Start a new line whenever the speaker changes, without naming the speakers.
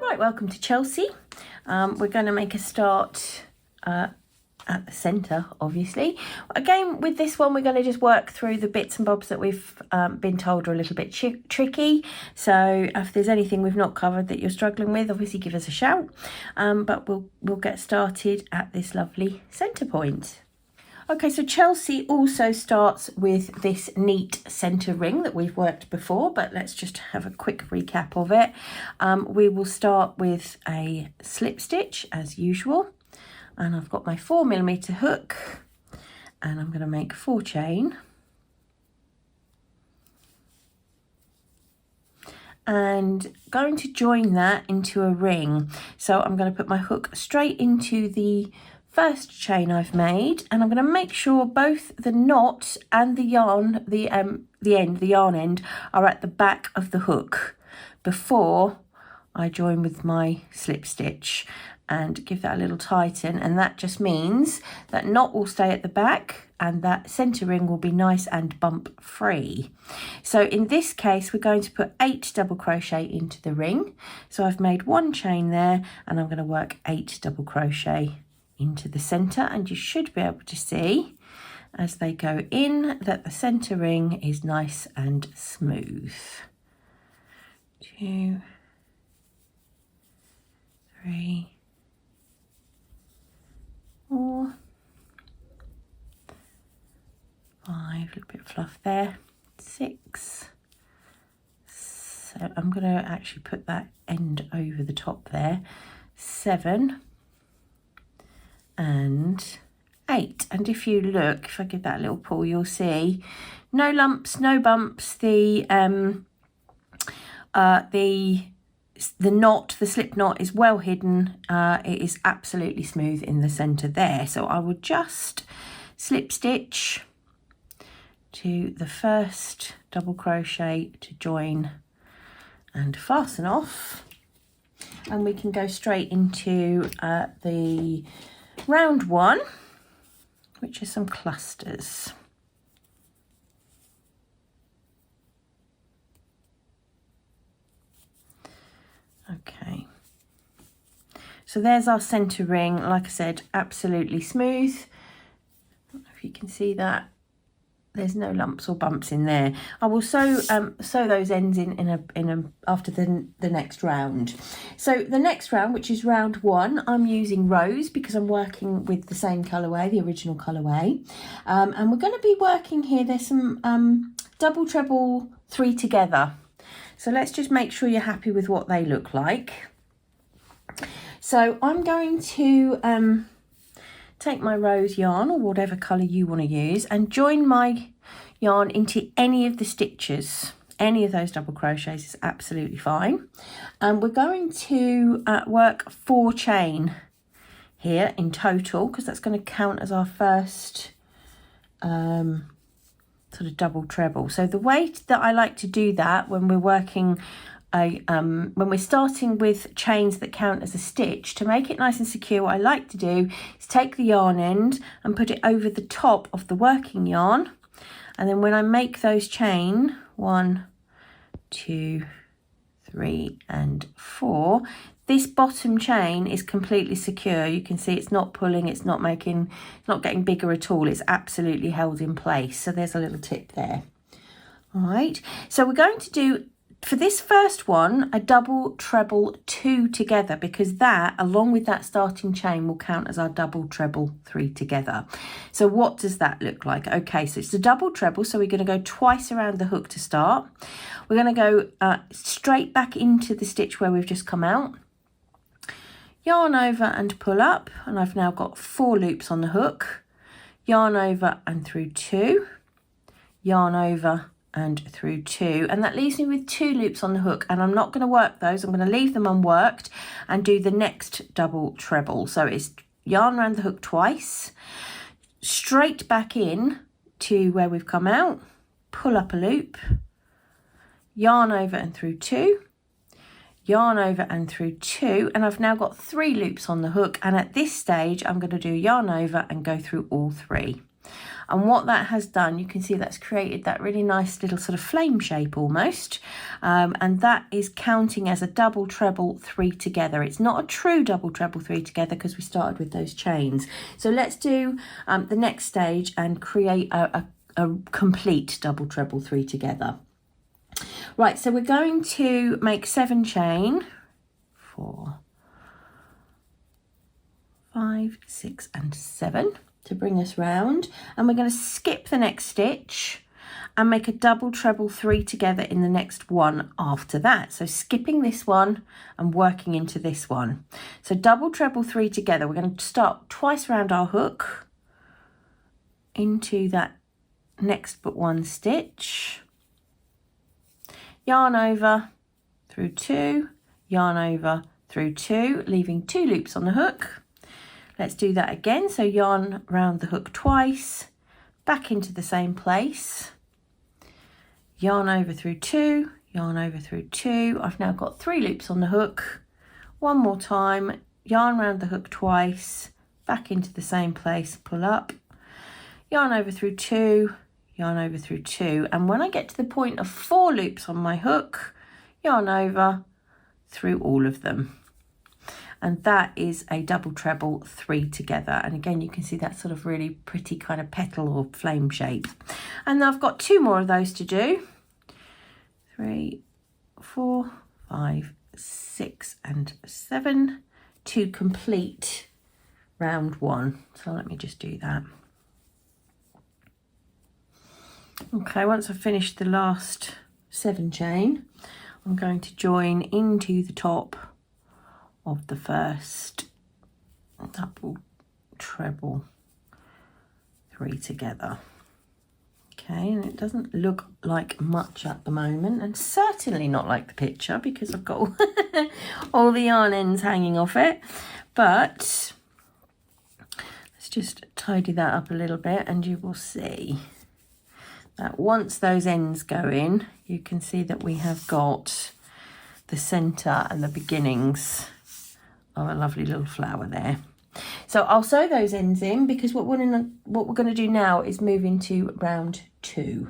Right, welcome to Chelsea. We're going to make a start at the centre, obviously. Again, with this one, we're going to just work through the bits and bobs that we've been told are a little bit tricky. So if there's anything we've not covered that you're struggling with, obviously give us a shout. But we'll get started at this lovely centre point. Okay, so Chelsea also starts with this neat centre ring that we've worked before, but let's just have a quick recap of it. We will start with a slip stitch as usual, and I've got my 4mm hook, and I'm going to make 4 chain. And going to join that into a ring. So I'm going to put my hook straight into the first chain I've made, and I'm going to make sure both the knot and the yarn, the yarn end, are at the back of the hook before I join with my slip stitch, and give that a little tighten, and that just means that knot will stay at the back and that centre ring will be nice and bump free. So in this case we're going to put 8 double crochet into the ring. So I've made 1 chain there, and I'm going to work 8 double crochet into the centre, and you should be able to see as they go in that the centre ring is nice and smooth. 2, 3, 4, 5, a little bit of fluff there, 6. So I'm going to actually put that end over the top there, 7 and 8. And if you look, if I give that a little pull, you'll see no lumps, no bumps. The knot, the slip knot, is well hidden. It is absolutely smooth in the centre there. So I will just slip stitch to the first double crochet to join and fasten off, and we can go straight into the round 1, which is some clusters. Okay, so there's our centre ring. Like I said, absolutely smooth. I don't know if you can see that. There's no lumps or bumps in there. I will sew those ends in after the next round. So the next round, which is round 1, I'm using rose because I'm working with the same colourway, the original colourway, and we're going to be working here. There's some double treble 3 together. So let's just make sure you're happy with what they look like. So I'm going to take my rose yarn, or whatever colour you want to use, and join my yarn into any of the stitches. Any of those double crochets is absolutely fine. And we're going to work 4 chain here in total, because that's going to count as our first sort of double treble. So the way that I like to do that when we're working when we're starting with chains that count as a stitch, to make it nice and secure, what I like to do is take the yarn end and put it over the top of the working yarn, and then when I make those chain 1, 2, 3 and 4, this bottom chain is completely secure. You can see it's not pulling, it's not getting bigger at all. It's absolutely held in place. So there's a little tip there. All right, so we're going to do, for this first one, a double treble 2 together, because that, along with that starting chain, will count as our double treble 3 together. So what does that look like? Okay, so it's a double treble, so we're going to go twice around the hook to start. We're going to go straight back into the stitch where we've just come out, yarn over and pull up, and I've now got 4 loops on the hook, yarn over and through 2, yarn over and through 2, and that leaves me with 2 loops on the hook, and I'm not going to work those. I'm going to leave them unworked and do the next double treble. So it's yarn around the hook twice, straight back in to where we've come out, pull up a loop, yarn over and through 2, yarn over and through 2, and I've now got 3 loops on the hook, and at this stage I'm going to do yarn over and go through all 3. And what that has done, you can see that's created that really nice little sort of flame shape almost. And that is counting as a double treble 3 together. It's not a true double treble 3 together because we started with those chains. So let's do the next stage and create a complete double treble 3 together. Right, so we're going to make 7 chain, 4, 5, 6 and 7 to bring us round, and we're going to skip the next stitch and make a double treble 3 together in the next one after that. So skipping this one and working into this one. So double treble 3 together. We're going to start twice around our hook into that next but one stitch, yarn over through 2, yarn over through 2, leaving 2 loops on the hook. Let's do that again. So yarn round the hook twice, back into the same place, yarn over through 2, yarn over through 2. I've now got 3 loops on the hook. One more time, yarn round the hook twice, back into the same place, pull up, yarn over through 2, yarn over through 2, and when I get to the point of 4 loops on my hook, yarn over through all of them. And that is a double treble 3 together. And again, you can see that sort of really pretty kind of petal or flame shape. And I've got 2 more of those to do. 3, 4, 5, 6 and 7 to complete round 1. So let me just do that. Okay, once I've finished the last 7 chain, I'm going to join into the top of the first double treble 3 together. Okay, and it doesn't look like much at the moment, and certainly not like the picture because I've got all the yarn ends hanging off it, but let's just tidy that up a little bit and you will see that once those ends go in, you can see that we have got the centre and the beginnings of a lovely little flower there. So I'll sew those ends in because what we're going to do now is move into round 2.